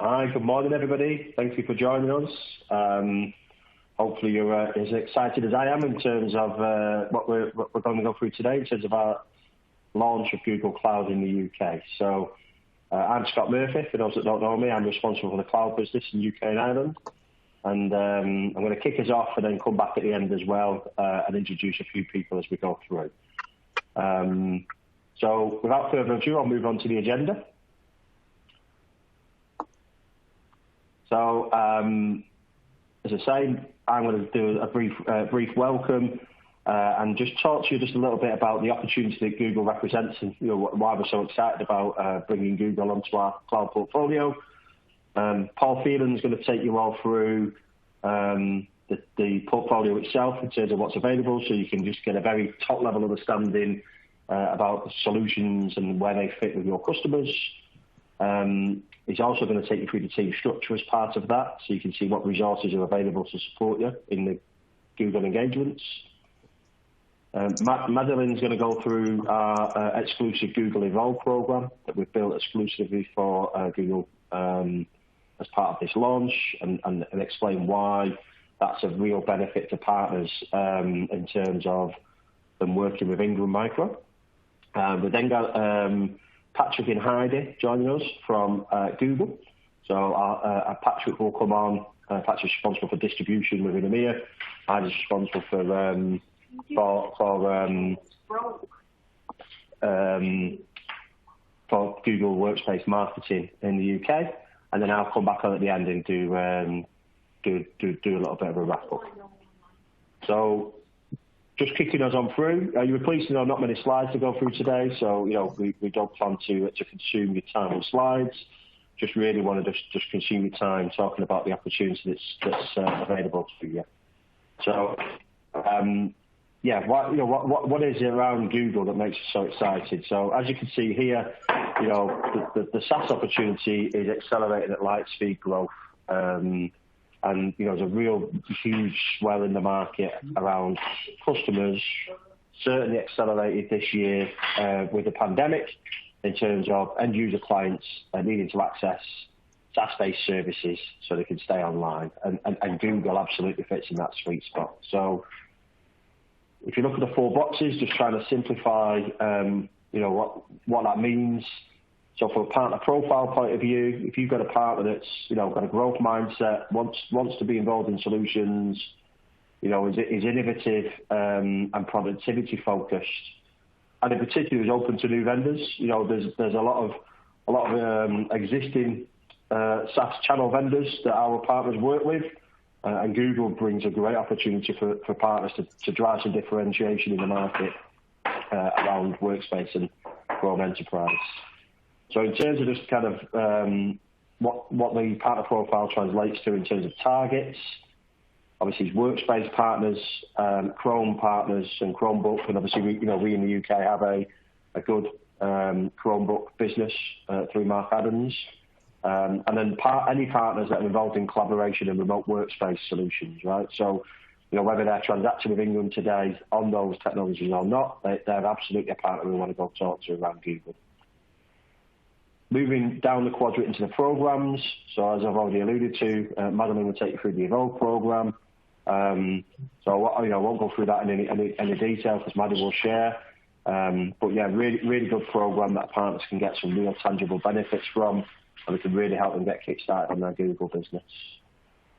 Hi, good morning, everybody. Thank you for joining us. Hopefully you're as excited as I am in terms of what we're going to go through today in terms of our launch of Google Cloud in the UK. So I'm Scott Murphy. For those that don't know me, I'm responsible for the cloud business in UK and Ireland. And I'm going to kick us off and then come back at the end as well and introduce a few people as we go through. So without further ado, I'll move on to the agenda. So, as I say, I'm going to do a brief welcome and just talk to you just a little bit about the opportunity that Google represents and why we're so excited about bringing Google onto our cloud portfolio. Paul Phelan is going to take you all through the portfolio itself in terms of what's available, so you can just get a very top-level understanding about the solutions and where they fit with your customers. He's also going to take you through the team structure as part of that, so you can see what resources are available to support you in the Google engagements. Madeline's going to go through our exclusive Google Evolve program that we've built exclusively for Google as part of this launch and explain why that's a real benefit to partners in terms of them working with Ingram Micro. We then got Patrick and Heidi joining us from Google. So Patrick will come on. Patrick's responsible for distribution within EMEA. Heidi's responsible for Google Workspace marketing in the UK. And then I'll come back on at the end and do a little bit of a wrap up. So just kicking us on through, you were pleased to know not many slides to go through today, so we don't plan to consume your time on slides. Just really want to just consume your time talking about the opportunity that's available to you. So what is it around Google that makes us so excited? So as you can see here, the SaaS opportunity is accelerating at light speed growth. And there's a real huge swell in the market around customers, certainly accelerated this year with the pandemic in terms of end user clients needing to access SaaS-based services so they can stay online. And Google absolutely fits in that sweet spot. So if you look at the four boxes, just trying to simplify what that means. So from a partner profile point of view, if you've got a partner that's got a growth mindset, wants to be involved in solutions, is innovative and productivity focused, and in particular is open to new vendors. There's a lot of existing SaaS channel vendors that our partners work with, and Google brings a great opportunity for partners to drive some differentiation in the market around Workspace and Chrome Enterprise. So in terms of just kind of what the partner profile translates to in terms of targets, obviously it's Workspace partners, Chrome partners, and Chromebook, and obviously we in the UK have a good Chromebook business through Mark Adams, and then any partners that are involved in collaboration and remote workspace solutions, right? So whether they're transacting with Ingram today on those technologies or not, they're absolutely a partner we want to go talk to around Google. Moving down the quadrant into the programs, so as I've already alluded to, Madeline will take you through the Evolve program. So I won't go through that in any detail because Maddie will share. But yeah, really good program that partners can get some real tangible benefits from, and we can really help them get kick-started on their Google business.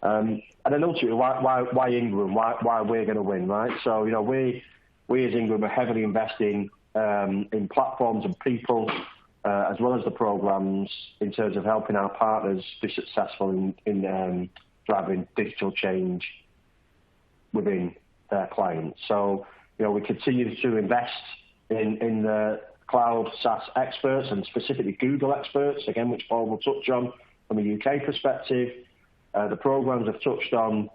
And then ultimately, why Ingram? Why we're going to win, right? So we as Ingram are heavily investing in platforms and people, as well as the programs in terms of helping our partners be successful in driving digital change within their clients. So, we continue to invest in the cloud SaaS experts and specifically Google experts, again, which Paul will touch on from a UK perspective. The programs have touched on,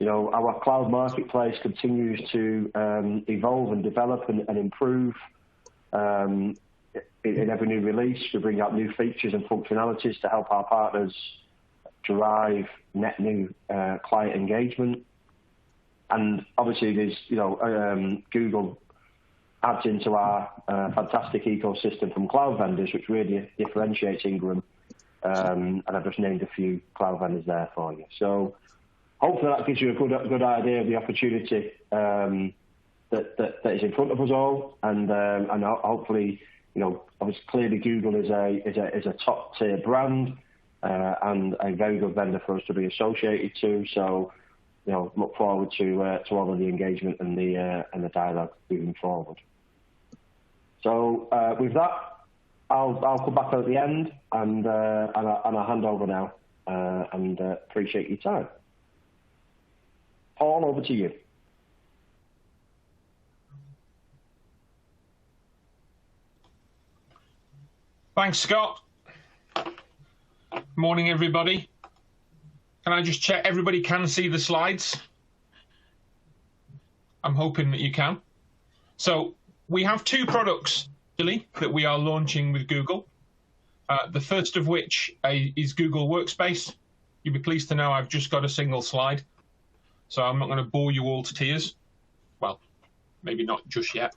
our cloud marketplace continues to evolve and develop and improve. In every new release, we bring out new features and functionalities to help our partners drive net new client engagement. And obviously, there's Google adds into our fantastic ecosystem from cloud vendors, which really differentiates Ingram and I've just named a few cloud vendors there for you. So hopefully that gives you a good idea of the opportunity that is in front of us all, and hopefully, obviously clearly Google is a top tier brand and a very good vendor for us to be associated to. So look forward to all of the engagement and the dialogue moving forward. So with that, I'll come back at the end and I'll hand over now and appreciate your time. Paul, over to you. Thanks, Scott. Morning, everybody. Can I just check everybody can see the slides? I'm hoping that you can. So we have two products, really, that we are launching with Google. The first of which is Google Workspace. You'll be pleased to know I've just got a single slide, so I'm not going to bore you all to tears. Well, maybe not just yet.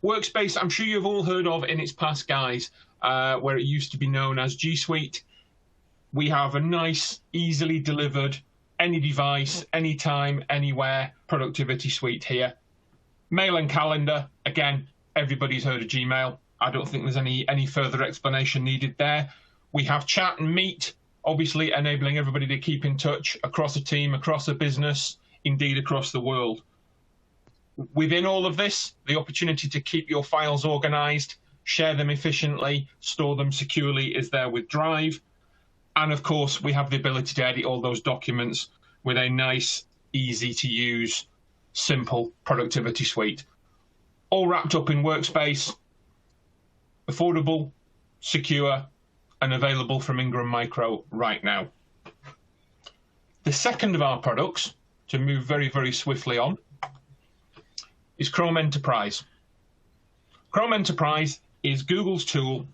Workspace, I'm sure you've all heard of in its past guise, where it used to be known as G Suite. We have a nice, easily delivered, any device, anytime, anywhere productivity suite here. Mail and calendar, again, everybody's heard of Gmail. I don't think there's any further explanation needed there. We have chat and meet, obviously enabling everybody to keep in touch across a team, across a business, indeed across the world. Within all of this, the opportunity to keep your files organized, share them efficiently, store them securely is there with Drive. And of course, we have the ability to edit all those documents with a nice, easy to use, simple productivity suite. All wrapped up in Workspace, affordable, secure, and available from Ingram Micro right now. The second of our products, to move very, very swiftly on, is Chrome Enterprise. Chrome Enterprise is Google's tool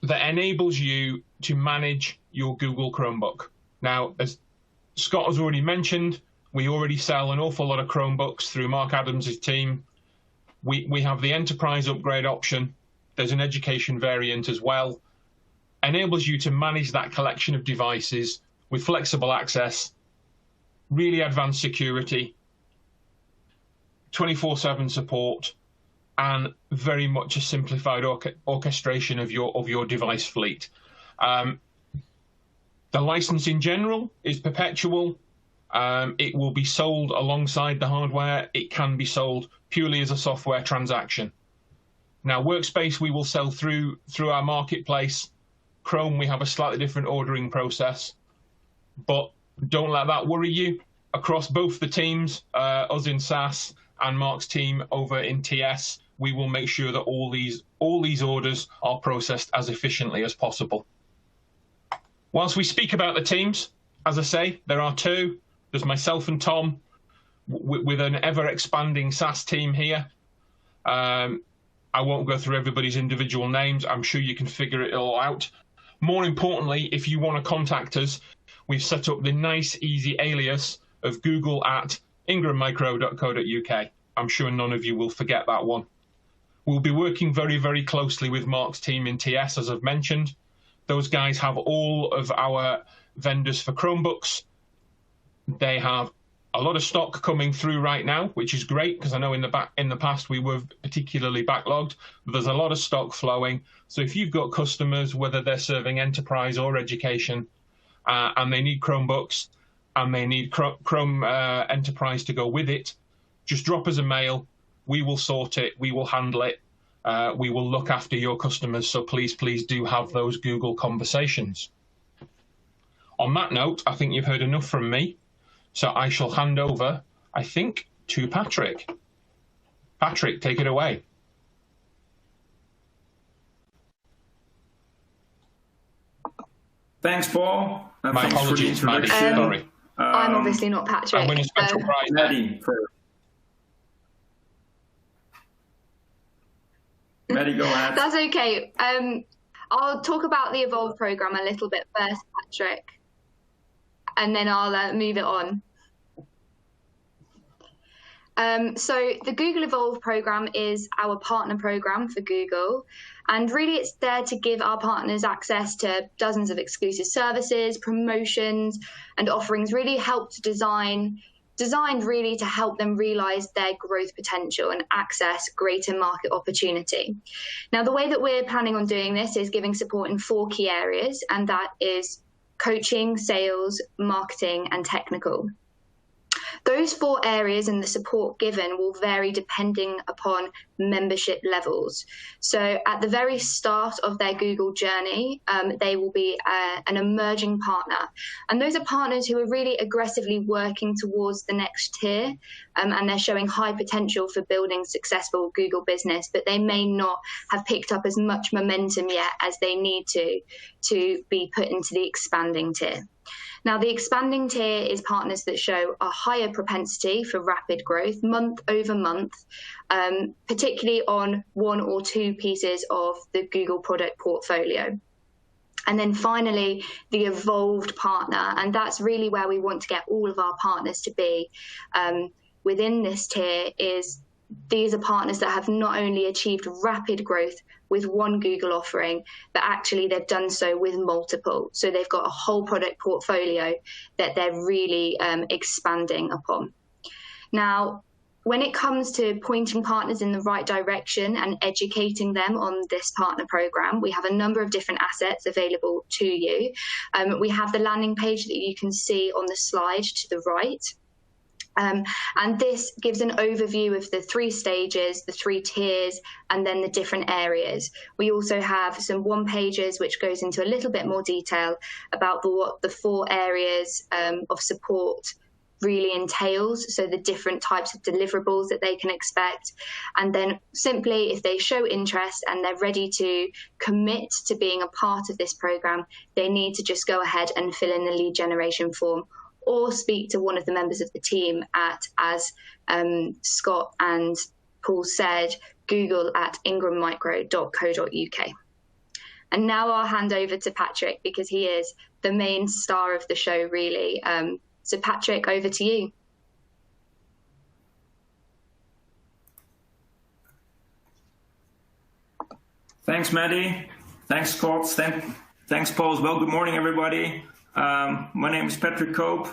that enables you to manage your Google Chromebook. Now, as Scott has already mentioned, we already sell an awful lot of Chromebooks through Mark Adams' team. We have the Enterprise upgrade option. There's an education variant as well. Enables you to manage that collection of devices with flexible access, really advanced security, 24/7 support, and very much a simplified orchestration of your device fleet. The license in general is perpetual. It will be sold alongside the hardware. It can be sold purely as a software transaction. Now, Workspace we will sell through our marketplace. Chrome, we have a slightly different ordering process, but don't let that worry you. Across both the teams, us in SaaS and Mark's team over in TS, we will make sure that all these orders are processed as efficiently as possible. Whilst we speak about the teams, as I say, there are two. There's myself and Tom with an ever-expanding SaaS team here. I won't go through everybody's individual names. I'm sure you can figure it all out. More importantly, if you want to contact us, we've set up the nice, easy alias of google@ingrammicro.co.uk. I'm sure none of you will forget that one. We'll be working very, very closely with Mark's team in TS, as I've mentioned. Those guys have all of our vendors for Chromebooks. They have a lot of stock coming through right now, which is great because I know in the past we were particularly backlogged, but there's a lot of stock flowing. So if you've got customers, whether they're serving enterprise or education, and they need Chromebooks and they need Chrome Enterprise to go with it, just drop us a mail. We will sort it. We will handle it. We will look after your customers. So please, please do have those Google conversations. On that note, I think you've heard enough from me. So I shall hand over, I think, to Patrick. Patrick, take it away. Thanks, Paul. My apologies, Maddie. Sorry. I'm obviously not Patrick. I'm winning special prize. Maddie, go ahead. That's okay. I'll talk about the Evolve program a little bit first, Patrick, and then I'll move it on. So the Google Evolve program is our partner program for Google. And really it's there to give our partners access to dozens of exclusive services, promotions, and offerings, really help to designed really to help them realize their growth potential and access greater market opportunity. Now, the way that we're planning on doing this is giving support in 4 key areas, and that is coaching, sales, marketing, and technical. Those 4 areas and the support given will vary depending upon membership levels. So at the very start of their Google journey, they will be an emerging partner. And those are partners who are really aggressively working towards the next tier, and they're showing high potential for building successful Google business, but they may not have picked up as much momentum yet as they need to be put into the expanding tier. Now, the expanding tier is partners that show a higher propensity for rapid growth month over month, particularly on 1 or 2 pieces of the Google product portfolio. And then finally, the evolved partner, and that's really where we want to get all of our partners to be within this tier. These are partners that have not only achieved rapid growth with one Google offering, but actually they've done so with multiple. So they've got a whole product portfolio that they're really expanding upon. Now, when it comes to pointing partners in the right direction and educating them on this partner program, we have a number of different assets available to you. We have the landing page that you can see on the slide to the right. And this gives an overview of the 3 stages, the 3 tiers, and then the different areas. We also have some one-pagers which goes into a little bit more detail about what the 4 areas of support really entails, so the different types of deliverables that they can expect. And then simply, if they show interest and they're ready to commit to being a part of this program, they need to just go ahead and fill in the lead generation form, or speak to one of the members of the team at, as Scott and Paul said, google@ingrammicro.co.uk. And now I'll hand over to Patrick, because he is the main star of the show, really. So Patrick, over to you. Thanks, Maddie. Thanks, Scott. Thanks, Paul, as well. Good morning, everybody. My name is Patrick Koop,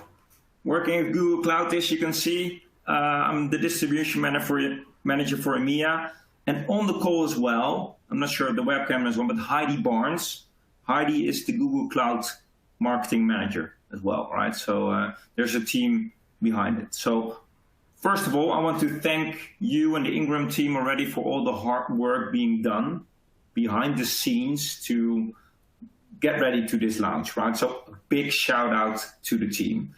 working at Google Cloud, as you can see. I'm the distribution manager for EMEA. And on the call as well, I'm not sure if the webcam is on, but Heidi Barnes. Heidi is the Google Cloud marketing manager as well, right? So there's a team behind it. So first of all, I want to thank you and the Ingram team already for all the hard work being done behind the scenes to get ready to this launch, right? So a big shout out to the team.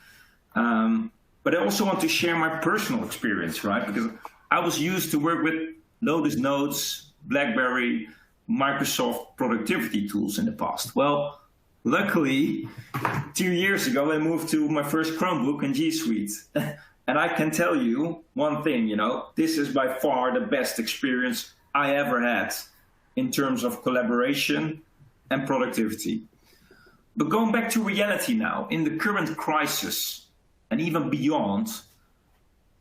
But I also want to share my personal experience, right? Because I was used to work with Lotus Notes, BlackBerry, Microsoft productivity tools in the past. Well, luckily, 2 years ago, I moved to my first Chromebook and G Suite. And I can tell you one thing, this is by far the best experience I ever had in terms of collaboration and productivity. But going back to reality now, in the current crisis and even beyond,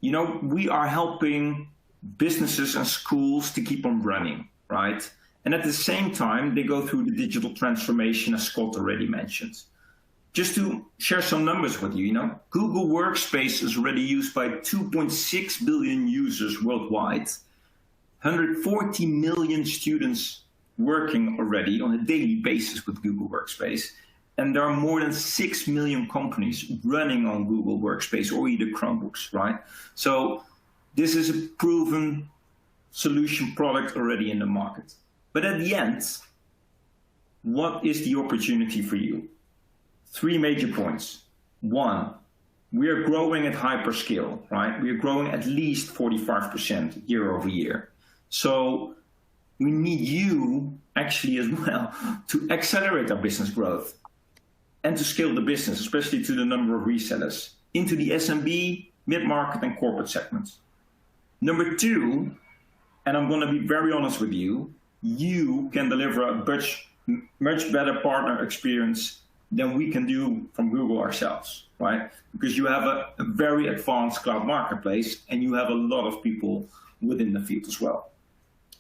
we are helping businesses and schools to keep on running, right? And at the same time, they go through the digital transformation, as Scott already mentioned. Just to share some numbers with you, Google Workspace is already used by 2.6 billion users worldwide, 140 million students working already on a daily basis with Google Workspace. And there are more than 6 million companies running on Google Workspace or either Chromebooks, right? So this is a proven solution product already in the market. But at the end, what is the opportunity for you? 3 major points. 1, we are growing at hyperscale, right? We are growing at least 45% year over year. So we need you actually as well to accelerate our business growth and to scale the business, especially to the number of resellers, into the SMB, mid-market, and corporate segments. Number 2, and I'm going to be very honest with you, you can deliver a much better partner experience than we can do from Google ourselves, right? Because you have a very advanced cloud marketplace and you have a lot of people within the field as well.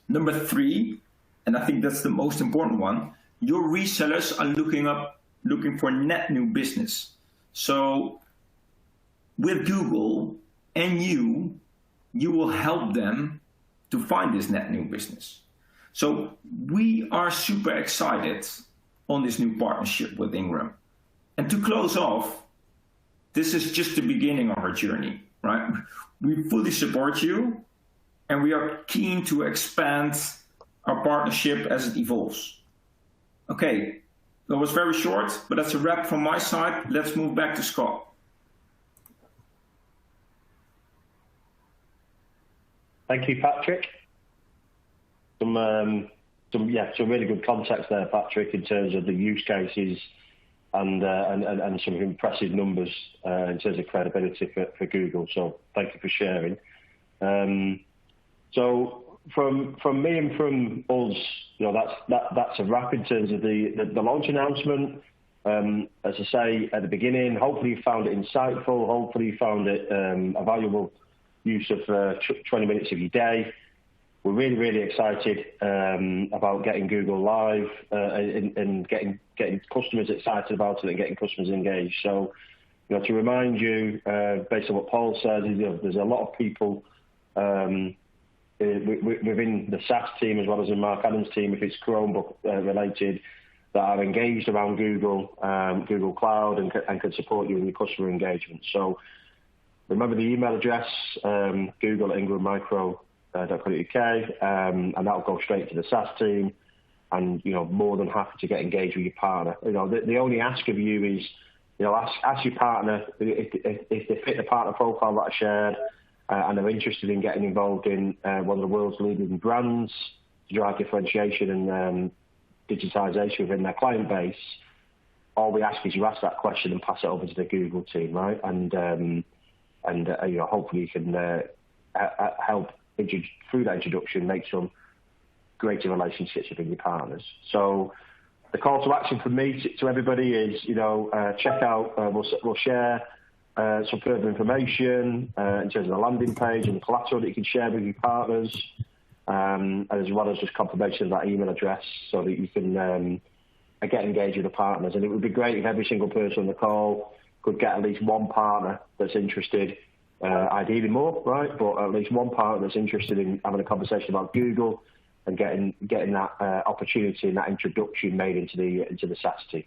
Number 3, and I think that's the most important one, your resellers are looking for net new business. So with Google and you will help them to find this net new business. So we are super excited on this new partnership with Ingram. And to close off, this is just the beginning of our journey, right? We fully support you, and we are keen to expand our partnership as it evolves. Okay, that was very short, but that's a wrap from my side. Let's move back to Scott. Thank you, Patrick. Some really good context there, Patrick, in terms of the use cases and some impressive numbers in terms of credibility for Google. So thank you for sharing. So from me and from us, that's a wrap in terms of the launch announcement. As I say at the beginning, hopefully you found it insightful. Hopefully you found it a valuable use of 20 minutes of your day. We're really, really excited about getting Google live and getting customers excited about it and getting customers engaged. So, to remind you, based on what Paul said, there's a lot of people within the SaaS team as well as in Mark Adams' team, if it's Chromebook related, that are engaged around Google Cloud and can support you in your customer engagement. So remember the email address, google@ingrammicro.co.uk, and that'll go straight to the SaaS team. And more than happy to get engaged with your partner. The only ask of you is, ask your partner if they fit the partner profile that I shared, and they're interested in getting involved in one of the world's leading brands to drive differentiation and digitization within their client base. All we ask is you ask that question and pass it over to the Google team, right? And hopefully you can help through that introduction make some greater relationships with your partners. So the call to action from me to everybody is, check out. We'll share some further information in terms of the landing page and the collateral that you can share with your partners, as well as just confirmation of that email address so that you can get engaged with the partners. And it would be great if every single person on the call could get at least one partner that's interested, ideally more, right? But at least one partner that's interested in having a conversation about Google and getting that opportunity and that introduction made into the SaaS team.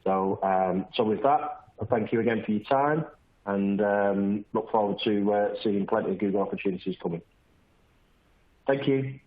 So with that, thank you again for your time, and look forward to seeing plenty of Google opportunities coming. Thank you.